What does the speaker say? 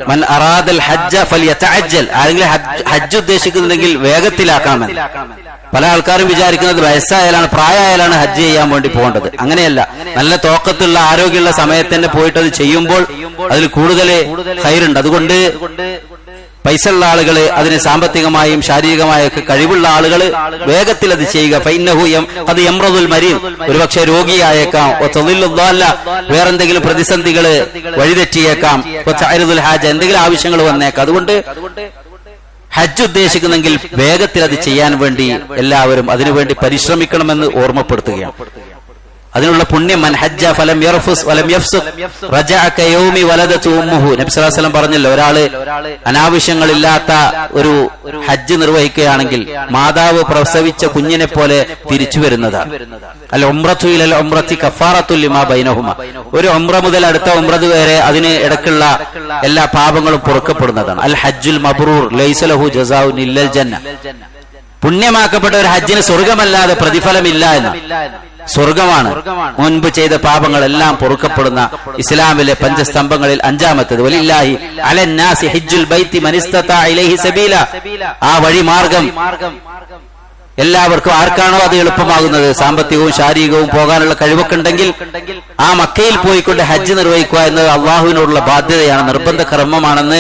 മൻ അറാദൽ ഹജ്ജ ഫൽയതഅജ്ജൽ, ആരെങ്കിലും ഹജ്ജ് ഉദ്ദേശിക്കുന്നുണ്ടെങ്കിൽ വേഗത്തിലാക്കണമെന്ന്. പല ആൾക്കാരും വിചാരിക്കുന്നത് വയസ്സായാലാണ്, പ്രായമായാലാണ് ഹജ്ജ് ചെയ്യാൻ വേണ്ടി പോകേണ്ടത്. അങ്ങനെയല്ല, നല്ല തോക്കത്തുള്ള ആരോഗ്യമുള്ള സമയത്ത് തന്നെ പോയിട്ട് അത് ചെയ്യുമ്പോൾ അതിൽ കൂടുതൽ ഖൈറുണ്ട്. അതുകൊണ്ട് പൈസ ഉള്ള ആളുകള്, അതിന് സാമ്പത്തികമായും ശാരീരികമായൊക്കെ കഴിവുള്ള ആളുകൾ വേഗത്തിൽ അത് ചെയ്യുക. ഫൈന്നഹു അത് യംറദുൽ മരീദ്, ഒരുപക്ഷെ രോഗിയായേക്കാം, വേറെന്തെങ്കിലും പ്രതിസന്ധികള് വഴിതെറ്റിയേക്കാം, ഹാജ എന്തെങ്കിലും ആവശ്യങ്ങൾ വന്നേക്കാം. അതുകൊണ്ട് ഹജ്ജ് ഉദ്ദേശിക്കുന്നെങ്കിൽ വേഗത്തിൽ അത് ചെയ്യാൻ വേണ്ടി എല്ലാവരും അതിനുവേണ്ടി പരിശ്രമിക്കണമെന്ന് ഓർമ്മപ്പെടുത്തുകയാണ്. അതിനുള്ള പുണ്യം മൻ ഹജ്ജ ഫലം യർഫുസ് വലം യഫ്സുഖ് റജഅ കയൗമി വലദതു ഉമ്മുഹു. നബി സല്ലല്ലാഹു അലൈഹി വസല്ലം പറഞ്ഞല്ലോ, ഒരാള് അനാവശ്യങ്ങളില്ലാത്ത ഒരു ഹജ്ജ് നിർവഹിക്കുകയാണെങ്കിൽ മാതാവ് പ്രസവിച്ച കുഞ്ഞിനെ പോലെ തിരിച്ചു വരുന്നതാണ്. അൽ ഉംറതു ഇലൽ ഉംറതി കഫാറത്തുൽ ലിമാ ബൈനഹുമ. ഒരു ഉംറ മുതൽ അടുത്ത ഉംറ വരെ അതിന് ഇടക്കുള്ള എല്ലാ പാപങ്ങളും പൊറുക്കപ്പെടുന്നതാണ്. അൽ ഹജ്ജുൽ മബ്റൂർ ലൈസ ലഹു ജസാഉൻ ഇല്ലൽ ജന്ന. പുണ്യമാക്കപ്പെട്ട ഒരു ഹജ്ജിന് സ്വർഗമല്ലാതെ പ്രതിഫലമില്ല എന്ന്. സ്വർഗമാണ് മുൻപ് ചെയ്ത പാപങ്ങളെല്ലാം പൊറുക്കപ്പെടുന്ന ഇസ്ലാമിലെ പഞ്ചസ്തംഭങ്ങളിൽ അഞ്ചാമത്തേത്. വലില്ലാഹി അലന്നാസി ഹിജ്ജുൽ ബൈത്തി മൻ ഇസ്തതാഅ ഇലൈഹി സബീല. ആ വഴിമാർഗം എല്ലാവർക്കും ആർക്കാണോ അത് എളുപ്പമാകുന്നത്, സാമ്പത്തികവും ശാരീരികവും പോകാനുള്ള കഴിവൊക്കെ ഉണ്ടെങ്കിൽ ആ മക്കയിൽ പോയിക്കൊണ്ട് ഹജ്ജ് നിർവഹിക്കുക എന്നത് അള്ളാഹുവിനോടുള്ള ബാധ്യതയാണ്, നിർബന്ധ കർമ്മമാണെന്ന്